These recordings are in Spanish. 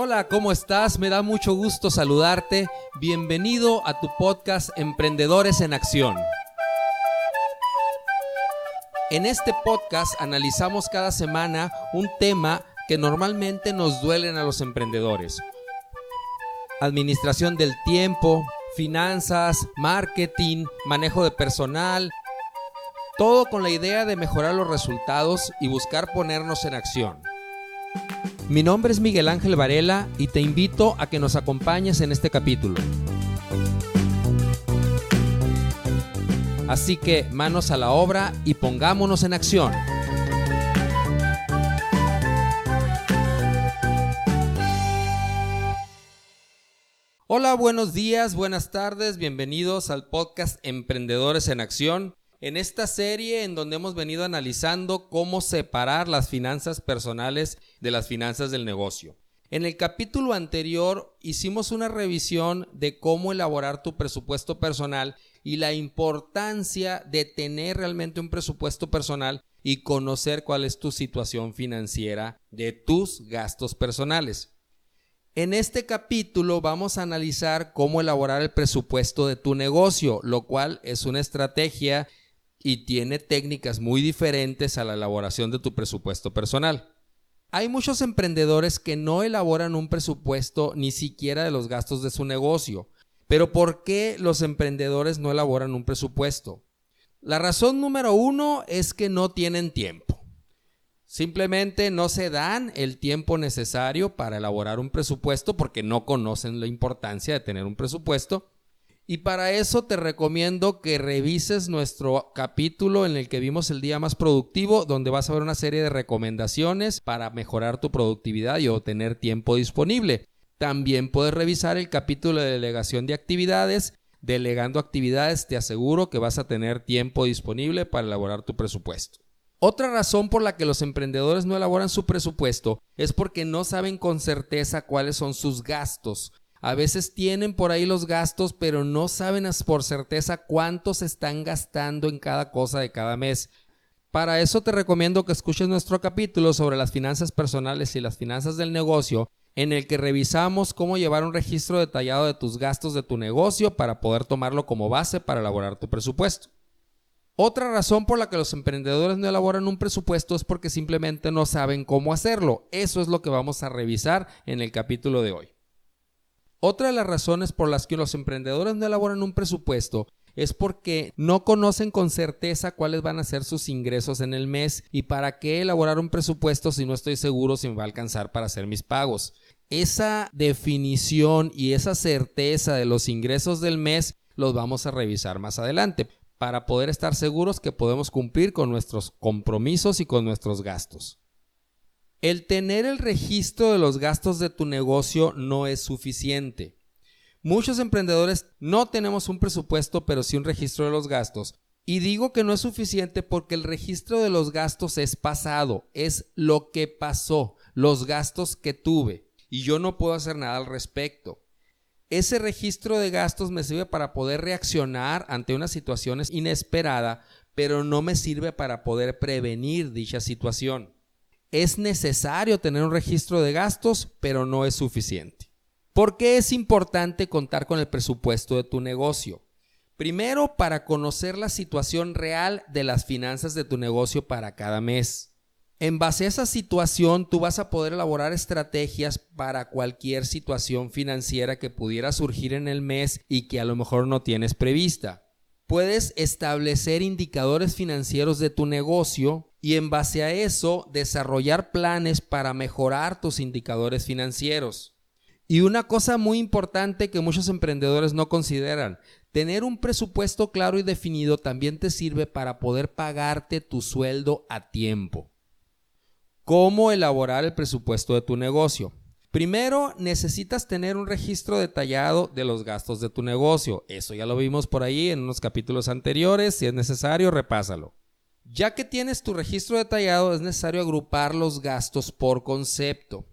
Hola, ¿cómo estás? Me da mucho gusto saludarte. Bienvenido a tu podcast Emprendedores en Acción. En este podcast analizamos cada semana un tema que normalmente nos duelen a los emprendedores. Administración del tiempo, finanzas, marketing, manejo de personal. Todo con la idea de mejorar los resultados y buscar ponernos en acción. Mi nombre es Miguel Ángel Varela y te invito a que nos acompañes en este capítulo. Así que manos a la obra y pongámonos en acción. Hola, buenos días, buenas tardes, bienvenidos al podcast Emprendedores en Acción. En esta serie en donde hemos venido analizando cómo separar las finanzas personales de las finanzas del negocio. En el capítulo anterior hicimos una revisión de cómo elaborar tu presupuesto personal y la importancia de tener realmente un presupuesto personal y conocer cuál es tu situación financiera de tus gastos personales. En este capítulo vamos a analizar cómo elaborar el presupuesto de tu negocio, lo cual es una estrategia y tiene técnicas muy diferentes a la elaboración de tu presupuesto personal. Hay muchos emprendedores que no elaboran un presupuesto ni siquiera de los gastos de su negocio. Pero ¿por qué los emprendedores no elaboran un presupuesto? La razón número 1 es que no tienen tiempo. Simplemente no se dan el tiempo necesario para elaborar un presupuesto porque no conocen la importancia de tener un presupuesto. Y para eso te recomiendo que revises nuestro capítulo en el que vimos el día más productivo, donde vas a ver una serie de recomendaciones para mejorar tu productividad y obtener tiempo disponible. También puedes revisar el capítulo de delegación de actividades. Delegando actividades te aseguro que vas a tener tiempo disponible para elaborar tu presupuesto. Otra razón por la que los emprendedores no elaboran su presupuesto es porque no saben con certeza cuáles son sus gastos. A veces tienen por ahí los gastos, pero no saben por certeza cuántos están gastando en cada cosa de cada mes. Para eso te recomiendo que escuches nuestro capítulo sobre las finanzas personales y las finanzas del negocio, en el que revisamos cómo llevar un registro detallado de tus gastos de tu negocio para poder tomarlo como base para elaborar tu presupuesto. Otra razón por la que los emprendedores no elaboran un presupuesto es porque simplemente no saben cómo hacerlo. Eso es lo que vamos a revisar en el capítulo de hoy. Otra de las razones por las que los emprendedores no elaboran un presupuesto es porque no conocen con certeza cuáles van a ser sus ingresos en el mes y para qué elaborar un presupuesto si no estoy seguro si me va a alcanzar para hacer mis pagos. Esa definición y esa certeza de los ingresos del mes los vamos a revisar más adelante para poder estar seguros que podemos cumplir con nuestros compromisos y con nuestros gastos. El tener el registro de los gastos de tu negocio no es suficiente. Muchos emprendedores no tenemos un presupuesto, pero sí un registro de los gastos. Y digo que no es suficiente porque el registro de los gastos es pasado, es lo que pasó, los gastos que tuve. Y yo no puedo hacer nada al respecto. Ese registro de gastos me sirve para poder reaccionar ante una situación inesperada, pero no me sirve para poder prevenir dicha situación. Es necesario tener un registro de gastos, pero no es suficiente. ¿Por qué es importante contar con el presupuesto de tu negocio? Primero, para conocer la situación real de las finanzas de tu negocio para cada mes. En base a esa situación, tú vas a poder elaborar estrategias para cualquier situación financiera que pudiera surgir en el mes y que a lo mejor no tienes prevista. Puedes establecer indicadores financieros de tu negocio y en base a eso desarrollar planes para mejorar tus indicadores financieros. Y una cosa muy importante que muchos emprendedores no consideran, tener un presupuesto claro y definido también te sirve para poder pagarte tu sueldo a tiempo. ¿Cómo elaborar el presupuesto de tu negocio? Primero, necesitas tener un registro detallado de los gastos de tu negocio. Eso ya lo vimos por ahí en unos capítulos anteriores. Si es necesario, repásalo. Ya que tienes tu registro detallado, es necesario agrupar los gastos por concepto.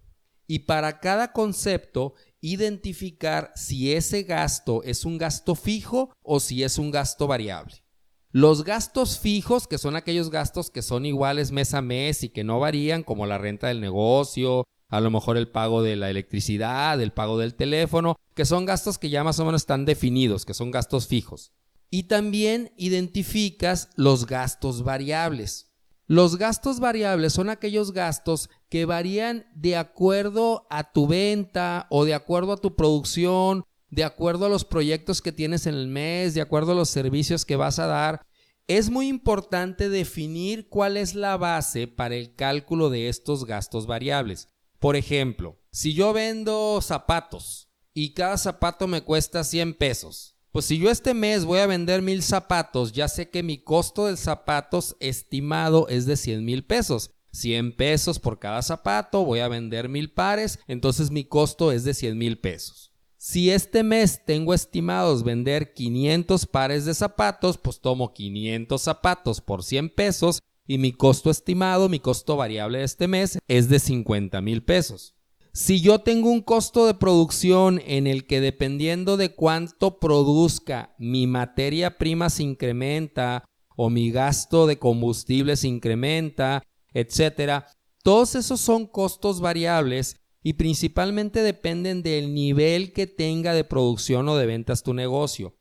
Y para cada concepto, identificar si ese gasto es un gasto fijo o si es un gasto variable. Los gastos fijos, que son aquellos gastos que son iguales mes a mes y que no varían, como la renta del negocio, a lo mejor el pago de la electricidad, el pago del teléfono, que son gastos que ya más o menos están definidos, que son gastos fijos. Y también identificas los gastos variables. Los gastos variables son aquellos gastos que varían de acuerdo a tu venta o de acuerdo a tu producción, de acuerdo a los proyectos que tienes en el mes, de acuerdo a los servicios que vas a dar. Es muy importante definir cuál es la base para el cálculo de estos gastos variables. Por ejemplo, si yo vendo zapatos y cada zapato me cuesta 100 pesos, pues si yo este mes voy a vender 1,000 zapatos, ya sé que mi costo de zapatos estimado es de 100,000 pesos. 100 pesos por cada zapato, voy a vender 1,000 pares, entonces mi costo es de 100,000 pesos. Si este mes tengo estimados vender 500 pares de zapatos, pues tomo 500 zapatos por 100 pesos y mi costo estimado, mi costo variable de este mes es de 50,000 pesos. Si yo tengo un costo de producción en el que dependiendo de cuánto produzca mi materia prima se incrementa o mi gasto de combustible se incrementa, etcétera, todos esos son costos variables y principalmente dependen del nivel que tenga de producción o de ventas tu negocio.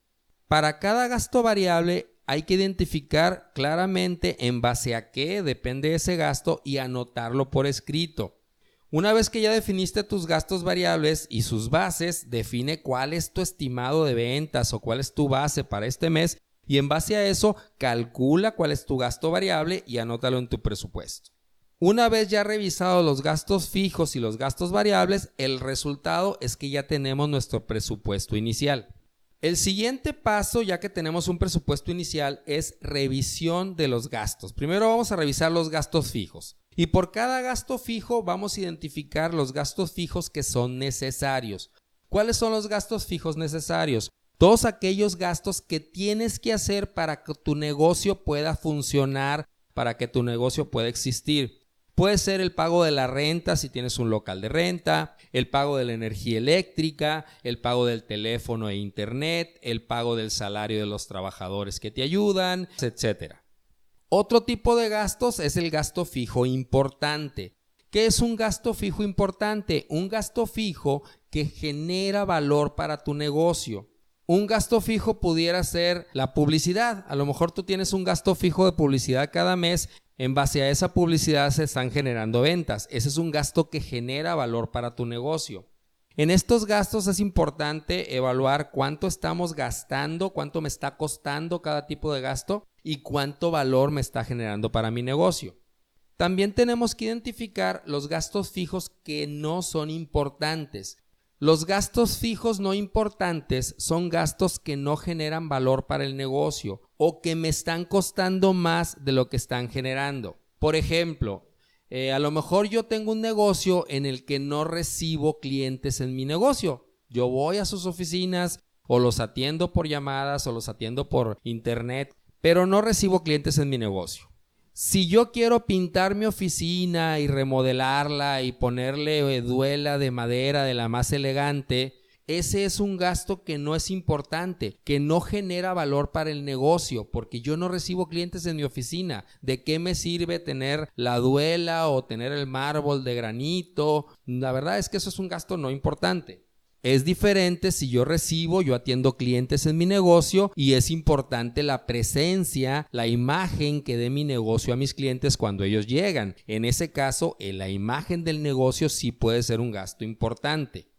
Para cada gasto variable hay que identificar claramente en base a qué depende ese gasto y anotarlo por escrito. Una vez que ya definiste tus gastos variables y sus bases, define cuál es tu estimado de ventas o cuál es tu base para este mes y en base a eso calcula cuál es tu gasto variable y anótalo en tu presupuesto. Una vez ya revisados los gastos fijos y los gastos variables, el resultado es que ya tenemos nuestro presupuesto inicial. El siguiente paso, ya que tenemos un presupuesto inicial, es revisión de los gastos. Primero vamos a revisar los gastos fijos. Y por cada gasto fijo vamos a identificar los gastos fijos que son necesarios. ¿Cuáles son los gastos fijos necesarios? Todos aquellos gastos que tienes que hacer para que tu negocio pueda funcionar, para que tu negocio pueda existir. Puede ser el pago de la renta si tienes un local de renta, el pago de la energía eléctrica, el pago del teléfono e internet, el pago del salario de los trabajadores que te ayudan, etc. Otro tipo de gastos es el gasto fijo importante. ¿Qué es un gasto fijo importante? Un gasto fijo que genera valor para tu negocio. Un gasto fijo pudiera ser la publicidad. A lo mejor tú tienes un gasto fijo de publicidad cada mes. En base a esa publicidad se están generando ventas. Ese es un gasto que genera valor para tu negocio. En estos gastos es importante evaluar cuánto estamos gastando, cuánto me está costando cada tipo de gasto y cuánto valor me está generando para mi negocio. También tenemos que identificar los gastos fijos que no son importantes. Los gastos fijos no importantes son gastos que no generan valor para el negocio o que me están costando más de lo que están generando. Por ejemplo, a lo mejor yo tengo un negocio en el que no recibo clientes en mi negocio. Yo voy a sus oficinas o los atiendo por llamadas o los atiendo por internet, pero no recibo clientes en mi negocio. Si yo quiero pintar mi oficina y remodelarla y ponerle duela de madera de la más elegante, ese es un gasto que no es importante, que no genera valor para el negocio, porque yo no recibo clientes en mi oficina. ¿De qué me sirve tener la duela o tener el mármol de granito? La verdad es que eso es un gasto no importante. Es diferente si yo atiendo clientes en mi negocio y es importante la presencia, la imagen que dé mi negocio a mis clientes cuando ellos llegan. En ese caso, la imagen del negocio sí puede ser un gasto importante.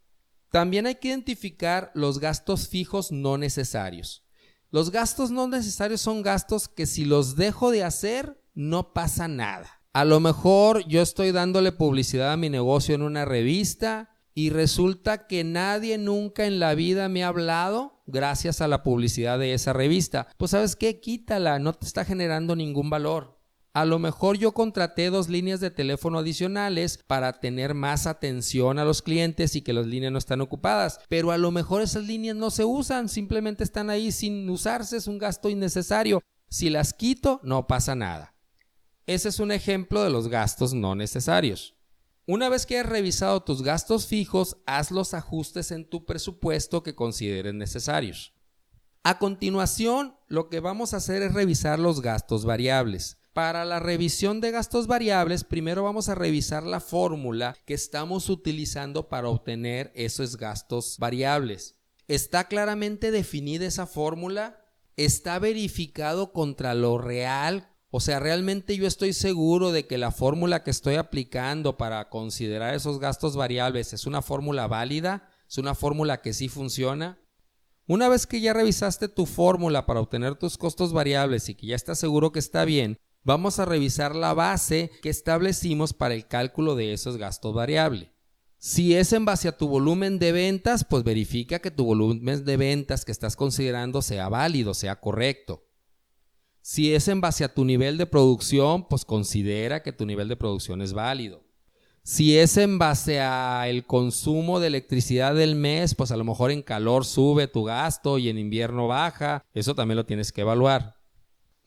También hay que identificar los gastos fijos no necesarios. Los gastos no necesarios son gastos que si los dejo de hacer, no pasa nada. A lo mejor yo estoy dándole publicidad a mi negocio en una revista y resulta que nadie nunca en la vida me ha hablado gracias a la publicidad de esa revista. Pues ¿sabes qué? Quítala, no te está generando ningún valor. A lo mejor yo contraté 2 líneas de teléfono adicionales para tener más atención a los clientes y que las líneas no están ocupadas, pero a lo mejor esas líneas no se usan, simplemente están ahí sin usarse, es un gasto innecesario. Si las quito, no pasa nada. Ese es un ejemplo de los gastos no necesarios. Una vez que hayas revisado tus gastos fijos, haz los ajustes en tu presupuesto que consideres necesarios. A continuación, lo que vamos a hacer es revisar los gastos variables. Para la revisión de gastos variables, primero vamos a revisar la fórmula que estamos utilizando para obtener esos gastos variables. ¿Está claramente definida esa fórmula? ¿Está verificado contra lo real? O sea, ¿realmente yo estoy seguro de que la fórmula que estoy aplicando para considerar esos gastos variables es una fórmula válida? ¿Es una fórmula que sí funciona? Una vez que ya revisaste tu fórmula para obtener tus costos variables y que ya estás seguro que está bien, vamos a revisar la base que establecimos para el cálculo de esos gastos variables. Si es en base a tu volumen de ventas, pues verifica que tu volumen de ventas que estás considerando sea válido, sea correcto. Si es en base a tu nivel de producción, pues considera que tu nivel de producción es válido. Si es en base al consumo de electricidad del mes, pues a lo mejor en calor sube tu gasto y en invierno baja. Eso también lo tienes que evaluar.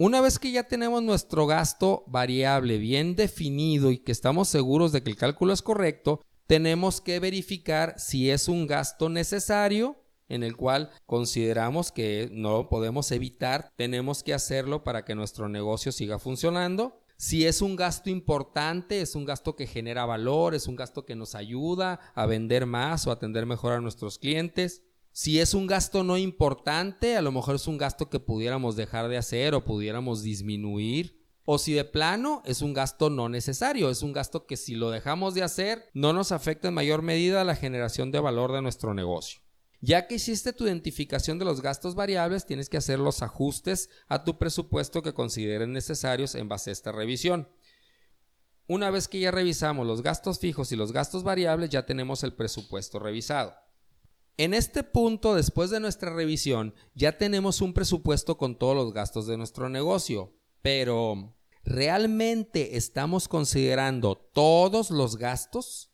Una vez que ya tenemos nuestro gasto variable bien definido y que estamos seguros de que el cálculo es correcto, tenemos que verificar si es un gasto necesario en el cual consideramos que no lo podemos evitar, tenemos que hacerlo para que nuestro negocio siga funcionando. Si es un gasto importante, es un gasto que genera valor, es un gasto que nos ayuda a vender más o a atender mejor a nuestros clientes. Si es un gasto no importante, a lo mejor es un gasto que pudiéramos dejar de hacer o pudiéramos disminuir. O si de plano es un gasto no necesario, es un gasto que si lo dejamos de hacer no nos afecta en mayor medida la generación de valor de nuestro negocio. Ya que hiciste tu identificación de los gastos variables, tienes que hacer los ajustes a tu presupuesto que consideres necesarios en base a esta revisión. Una vez que ya revisamos los gastos fijos y los gastos variables, ya tenemos el presupuesto revisado. En este punto, después de nuestra revisión, ya tenemos un presupuesto con todos los gastos de nuestro negocio. Pero, ¿realmente estamos considerando todos los gastos?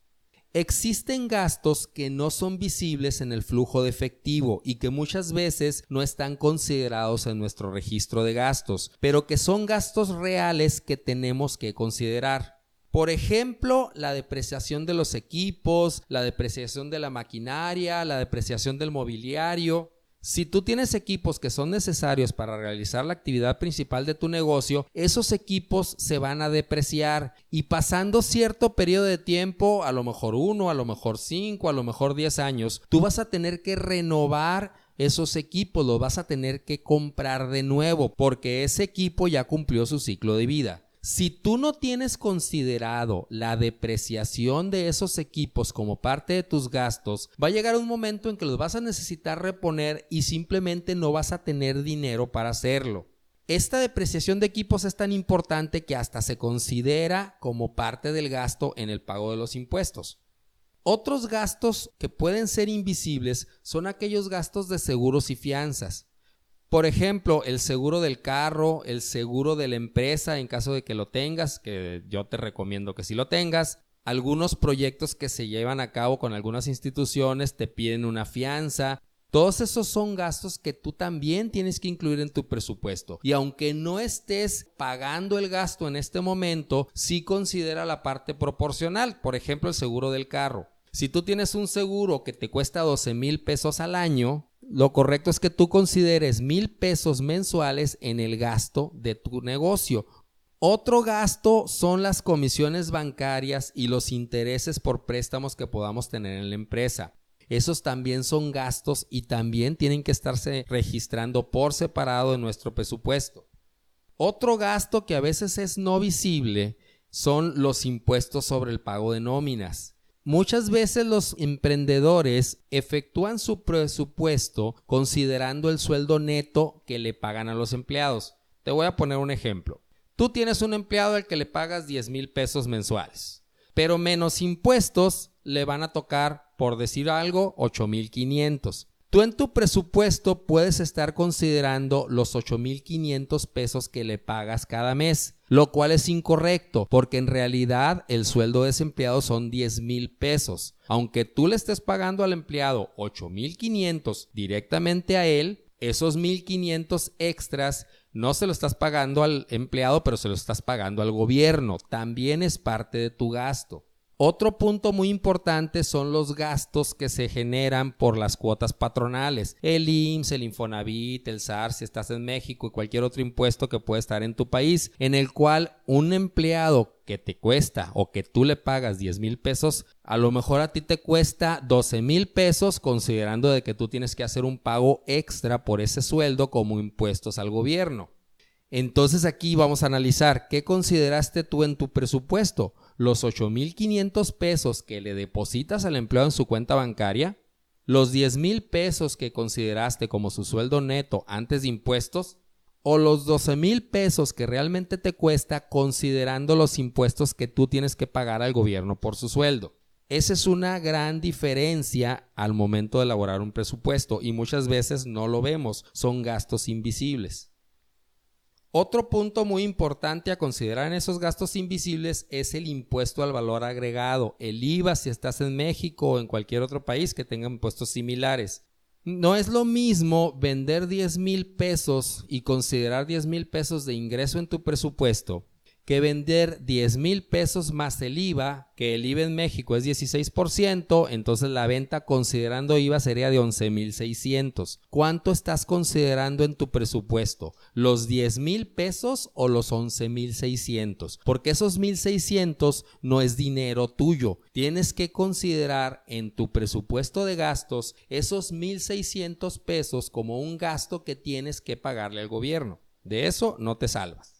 Existen gastos que no son visibles en el flujo de efectivo y que muchas veces no están considerados en nuestro registro de gastos, pero que son gastos reales que tenemos que considerar. Por ejemplo, la depreciación de los equipos, la depreciación de la maquinaria, la depreciación del mobiliario. Si tú tienes equipos que son necesarios para realizar la actividad principal de tu negocio, esos equipos se van a depreciar y pasando cierto periodo de tiempo, a lo mejor 1, a lo mejor 5, a lo mejor 10 años, tú vas a tener que renovar esos equipos, los vas a tener que comprar de nuevo porque ese equipo ya cumplió su ciclo de vida. Si tú no tienes considerado la depreciación de esos equipos como parte de tus gastos, va a llegar un momento en que los vas a necesitar reponer y simplemente no vas a tener dinero para hacerlo. Esta depreciación de equipos es tan importante que hasta se considera como parte del gasto en el pago de los impuestos. Otros gastos que pueden ser invisibles son aquellos gastos de seguros y fianzas. Por ejemplo, el seguro del carro, el seguro de la empresa en caso de que lo tengas, que yo te recomiendo que sí lo tengas. Algunos proyectos que se llevan a cabo con algunas instituciones te piden una fianza. Todos esos son gastos que tú también tienes que incluir en tu presupuesto. Y aunque no estés pagando el gasto en este momento, sí considera la parte proporcional. Por ejemplo, el seguro del carro. Si tú tienes un seguro que te cuesta 12,000 pesos al año, lo correcto es que tú consideres 1,000 pesos mensuales en el gasto de tu negocio. Otro gasto son las comisiones bancarias y los intereses por préstamos que podamos tener en la empresa. Esos también son gastos y también tienen que estarse registrando por separado en nuestro presupuesto. Otro gasto que a veces es no visible son los impuestos sobre el pago de nóminas. Muchas veces los emprendedores efectúan su presupuesto considerando el sueldo neto que le pagan a los empleados. Te voy a poner un ejemplo. Tú tienes un empleado al que le pagas 10,000 pesos mensuales, pero menos impuestos le van a tocar, por decir algo, 8,500. Tú en tu presupuesto puedes estar considerando los 8,500 pesos que le pagas cada mes, lo cual es incorrecto porque en realidad el sueldo de ese empleado son 10,000 pesos. Aunque tú le estés pagando al empleado 8,500 directamente a él, esos 1,500 extras no se lo estás pagando al empleado, pero se lo estás pagando al gobierno. También es parte de tu gasto. Otro punto muy importante son los gastos que se generan por las cuotas patronales. El IMSS, el Infonavit, el SAR, si estás en México, y cualquier otro impuesto que puede estar en tu país, en el cual un empleado que te cuesta o que tú le pagas 10,000 pesos, a lo mejor a ti te cuesta 12,000 pesos, considerando de que tú tienes que hacer un pago extra por ese sueldo como impuestos al gobierno. Entonces aquí vamos a analizar qué consideraste tú en tu presupuesto. Los 8,500 pesos que le depositas al empleado en su cuenta bancaria, los 10,000 pesos que consideraste como su sueldo neto antes de impuestos, o los 12,000 pesos que realmente te cuesta considerando los impuestos que tú tienes que pagar al gobierno por su sueldo. Esa es una gran diferencia al momento de elaborar un presupuesto y muchas veces no lo vemos, son gastos invisibles. Otro punto muy importante a considerar en esos gastos invisibles es el impuesto al valor agregado, el IVA si estás en México o en cualquier otro país que tenga impuestos similares. No es lo mismo vender 10,000 pesos y considerar 10,000 pesos de ingreso en tu presupuesto que vender 10,000 pesos más el IVA, que el IVA en México es 16%, entonces la venta considerando IVA sería de 11,600. ¿Cuánto estás considerando en tu presupuesto? ¿Los 10,000 pesos o los 11,600? Porque esos 1,600 no es dinero tuyo. Tienes que considerar en tu presupuesto de gastos esos 1,600 pesos como un gasto que tienes que pagarle al gobierno. De eso no te salvas.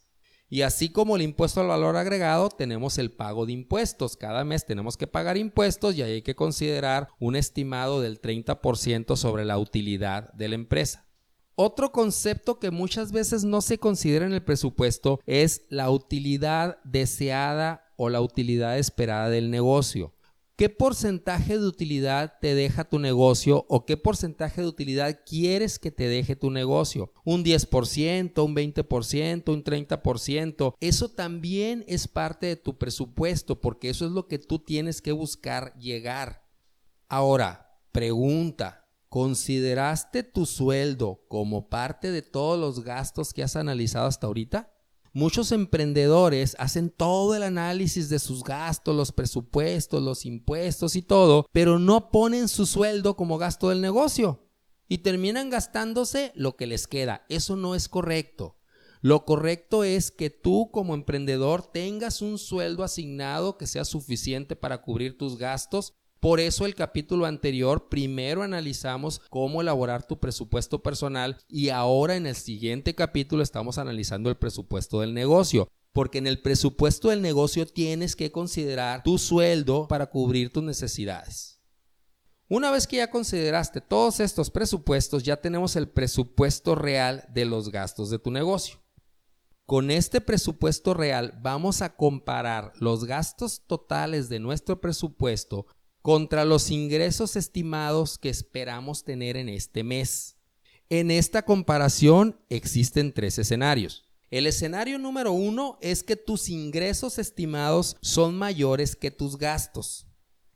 Y así como el impuesto al valor agregado, tenemos el pago de impuestos. Cada mes tenemos que pagar impuestos y ahí hay que considerar un estimado del 30% sobre la utilidad de la empresa. Otro concepto que muchas veces no se considera en el presupuesto es la utilidad deseada o la utilidad esperada del negocio. ¿Qué porcentaje de utilidad te deja tu negocio o qué porcentaje de utilidad quieres que te deje tu negocio? ¿Un 10%, un 20%, un 30%? Eso también es parte de tu presupuesto porque eso es lo que tú tienes que buscar llegar. Ahora, pregunta, ¿consideraste tu sueldo como parte de todos los gastos que has analizado hasta ahorita? Muchos emprendedores hacen todo el análisis de sus gastos, los presupuestos, los impuestos y todo, pero no ponen su sueldo como gasto del negocio y terminan gastándose lo que les queda. Eso no es correcto. Lo correcto es que tú como emprendedor tengas un sueldo asignado que sea suficiente para cubrir tus gastos. Por eso el capítulo anterior primero analizamos cómo elaborar tu presupuesto personal y ahora en el siguiente capítulo estamos analizando el presupuesto del negocio. Porque en el presupuesto del negocio tienes que considerar tu sueldo para cubrir tus necesidades. Una vez que ya consideraste todos estos presupuestos, ya tenemos el presupuesto real de los gastos de tu negocio. Con este presupuesto real vamos a comparar los gastos totales de nuestro presupuesto contra los ingresos estimados que esperamos tener en este mes. En esta comparación existen 3 escenarios. El escenario número 1 es que tus ingresos estimados son mayores que tus gastos.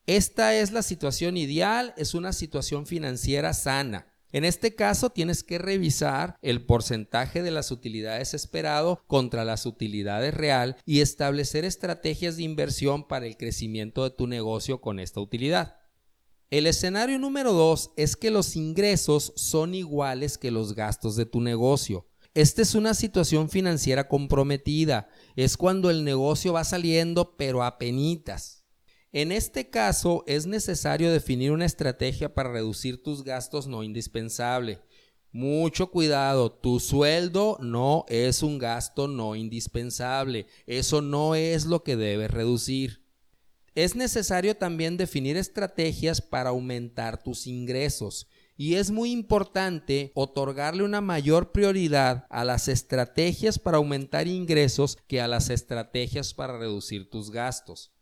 Esta es la situación ideal, es una situación financiera sana. En este caso tienes que revisar el porcentaje de las utilidades esperado contra las utilidades real y establecer estrategias de inversión para el crecimiento de tu negocio con esta utilidad. El escenario número 2 es que los ingresos son iguales que los gastos de tu negocio. Esta es una situación financiera comprometida, es cuando el negocio va saliendo pero apenitas. En este caso es necesario definir una estrategia para reducir tus gastos no indispensables. Mucho cuidado, tu sueldo no es un gasto no indispensable, eso no es lo que debes reducir. Es necesario también definir estrategias para aumentar tus ingresos y es muy importante otorgarle una mayor prioridad a las estrategias para aumentar ingresos que a las estrategias para reducir tus gastos.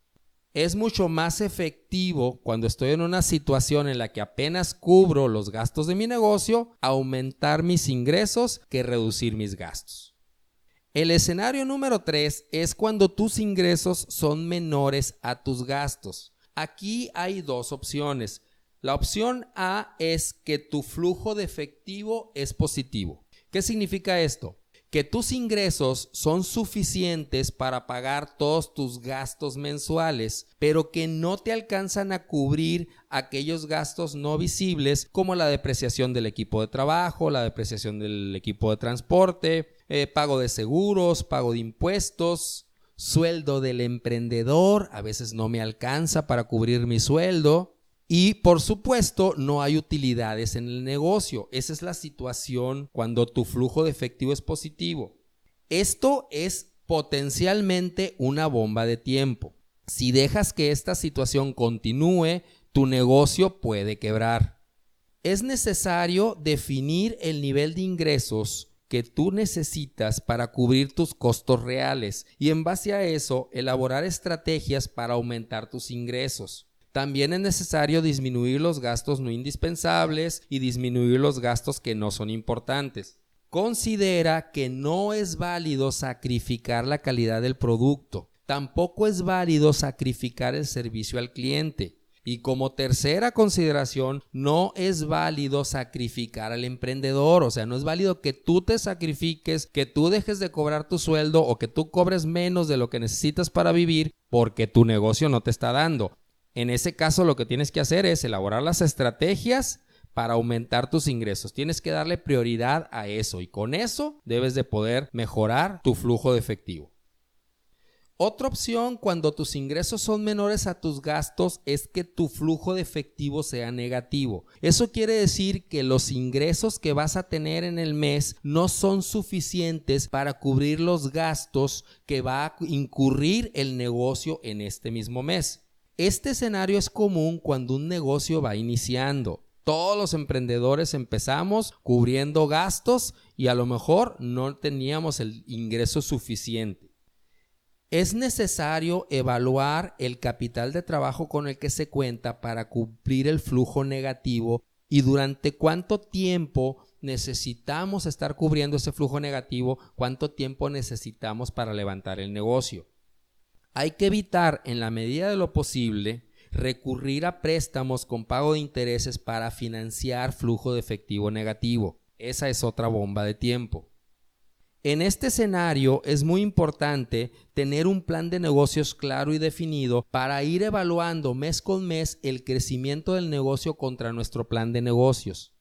Es mucho más efectivo cuando estoy en una situación en la que apenas cubro los gastos de mi negocio, aumentar mis ingresos que reducir mis gastos. El escenario número 3 es cuando tus ingresos son menores a tus gastos. Aquí hay 2 opciones. La opción A es que tu flujo de efectivo es positivo. ¿Qué significa esto? que tus ingresos son suficientes para pagar todos tus gastos mensuales, pero que no te alcanzan a cubrir aquellos gastos no visibles como la depreciación del equipo de trabajo, la depreciación del equipo de transporte, pago de seguros, pago de impuestos, sueldo del emprendedor, a veces no me alcanza para cubrir mi sueldo. Y por supuesto, no hay utilidades en el negocio. Esa es la situación cuando tu flujo de efectivo es positivo. Esto es potencialmente una bomba de tiempo. Si dejas que esta situación continúe, tu negocio puede quebrar. Es necesario definir el nivel de ingresos que tú necesitas para cubrir tus costos reales y en base a eso, elaborar estrategias para aumentar tus ingresos. También es necesario disminuir los gastos no indispensables y disminuir los gastos que no son importantes. Considera que no es válido sacrificar la calidad del producto. Tampoco es válido sacrificar el servicio al cliente. Y como tercera consideración, no es válido sacrificar al emprendedor. O sea, no es válido que tú te sacrifiques, que tú dejes de cobrar tu sueldo o que tú cobres menos de lo que necesitas para vivir porque tu negocio no te está dando. En ese caso, lo que tienes que hacer es elaborar las estrategias para aumentar tus ingresos. Tienes que darle prioridad a eso y con eso debes de poder mejorar tu flujo de efectivo. Otra opción cuando tus ingresos son menores a tus gastos es que tu flujo de efectivo sea negativo. Eso quiere decir que los ingresos que vas a tener en el mes no son suficientes para cubrir los gastos que va a incurrir el negocio en este mismo mes. Este escenario es común cuando un negocio va iniciando. Todos los emprendedores empezamos cubriendo gastos y a lo mejor no teníamos el ingreso suficiente. Es necesario evaluar el capital de trabajo con el que se cuenta para cubrir el flujo negativo y durante cuánto tiempo necesitamos estar cubriendo ese flujo negativo, cuánto tiempo necesitamos para levantar el negocio. Hay que evitar, en la medida de lo posible, recurrir a préstamos con pago de intereses para financiar flujo de efectivo negativo. Esa es otra bomba de tiempo. En este escenario es muy importante tener un plan de negocios claro y definido para ir evaluando mes con mes el crecimiento del negocio contra nuestro plan de negocios.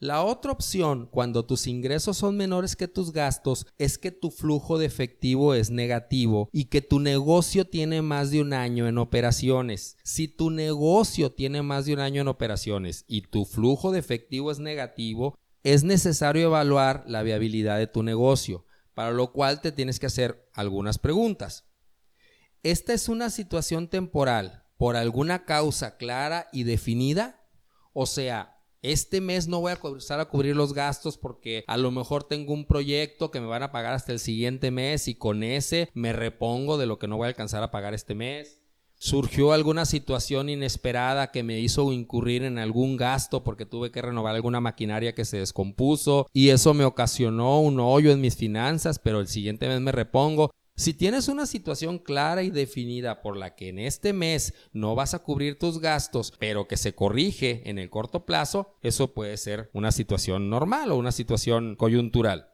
La otra opción, cuando tus ingresos son menores que tus gastos, es que tu flujo de efectivo es negativo y que tu negocio tiene más de un año en operaciones. Si tu negocio tiene más de un año en operaciones y tu flujo de efectivo es negativo, es necesario evaluar la viabilidad de tu negocio, para lo cual te tienes que hacer algunas preguntas. ¿Esta es una situación temporal por alguna causa clara y definida? O sea, este mes no voy a empezar a cubrir los gastos porque a lo mejor tengo un proyecto que me van a pagar hasta el siguiente mes y con ese me repongo de lo que no voy a alcanzar a pagar este mes. Surgió alguna situación inesperada que me hizo incurrir en algún gasto porque tuve que renovar alguna maquinaria que se descompuso y eso me ocasionó un hoyo en mis finanzas, pero el siguiente mes me repongo. Si tienes una situación clara y definida por la que en este mes no vas a cubrir tus gastos, pero que se corrige en el corto plazo, eso puede ser una situación normal o una situación coyuntural.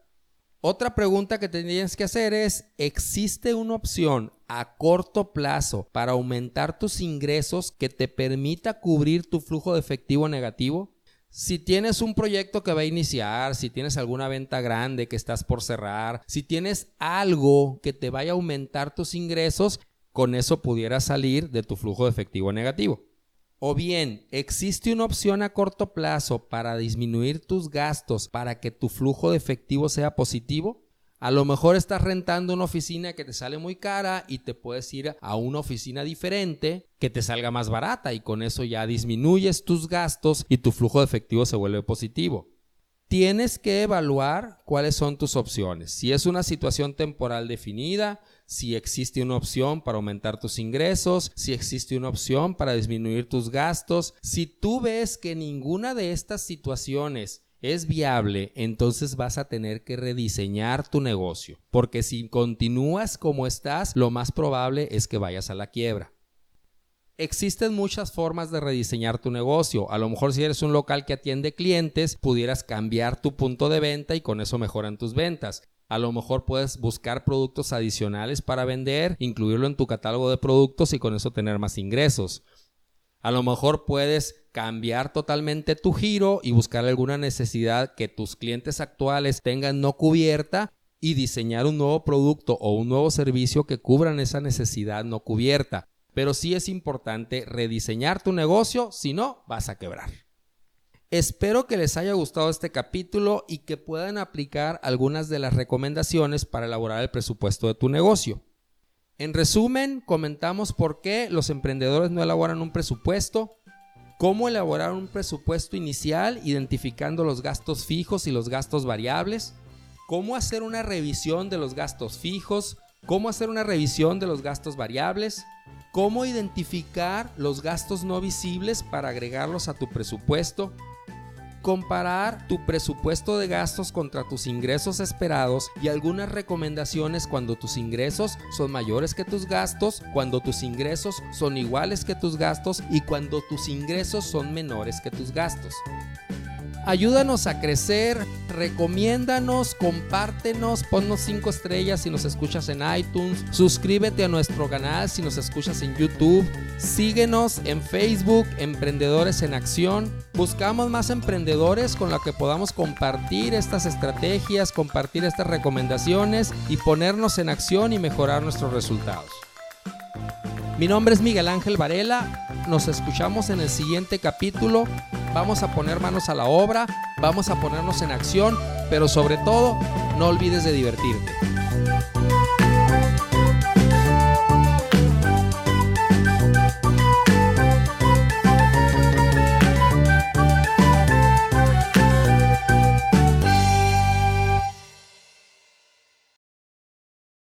Otra pregunta que tendrías que hacer es, ¿existe una opción a corto plazo para aumentar tus ingresos que te permita cubrir tu flujo de efectivo negativo? Si tienes un proyecto que va a iniciar, si tienes alguna venta grande que estás por cerrar, si tienes algo que te vaya a aumentar tus ingresos, con eso pudieras salir de tu flujo de efectivo negativo. O bien, ¿existe una opción a corto plazo para disminuir tus gastos para que tu flujo de efectivo sea positivo? A lo mejor estás rentando una oficina que te sale muy cara y te puedes ir a una oficina diferente que te salga más barata y con eso ya disminuyes tus gastos y tu flujo de efectivo se vuelve positivo. Tienes que evaluar cuáles son tus opciones. Si es una situación temporal definida, si existe una opción para aumentar tus ingresos, si existe una opción para disminuir tus gastos. Si tú ves que ninguna de estas situaciones es viable, entonces vas a tener que rediseñar tu negocio, porque si continúas como estás, lo más probable es que vayas a la quiebra. Existen muchas formas de rediseñar tu negocio. A lo mejor si eres un local que atiende clientes, pudieras cambiar tu punto de venta y con eso mejoran tus ventas. A lo mejor puedes buscar productos adicionales para vender, incluirlo en tu catálogo de productos y con eso tener más ingresos. A lo mejor puedes cambiar totalmente tu giro y buscar alguna necesidad que tus clientes actuales tengan no cubierta y diseñar un nuevo producto o un nuevo servicio que cubran esa necesidad no cubierta. Pero sí es importante rediseñar tu negocio, si no, vas a quebrar. Espero que les haya gustado este capítulo y que puedan aplicar algunas de las recomendaciones para elaborar el presupuesto de tu negocio. En resumen, comentamos por qué los emprendedores no elaboran un presupuesto, cómo elaborar un presupuesto inicial identificando los gastos fijos y los gastos variables, cómo hacer una revisión de los gastos fijos, cómo hacer una revisión de los gastos variables, cómo identificar los gastos no visibles para agregarlos a tu presupuesto, comparar tu presupuesto de gastos contra tus ingresos esperados y algunas recomendaciones cuando tus ingresos son mayores que tus gastos, cuando tus ingresos son iguales que tus gastos y cuando tus ingresos son menores que tus gastos. Ayúdanos a crecer, recomiéndanos, compártenos, ponnos 5 estrellas si nos escuchas en iTunes, suscríbete a nuestro canal si nos escuchas en YouTube, síguenos en Facebook, Emprendedores en Acción. Buscamos más emprendedores con los que podamos compartir estas estrategias, compartir estas recomendaciones y ponernos en acción y mejorar nuestros resultados. Mi nombre es Miguel Ángel Varela, nos escuchamos en el siguiente capítulo. Vamos a poner manos a la obra, vamos a ponernos en acción, pero sobre todo, no olvides de divertirte.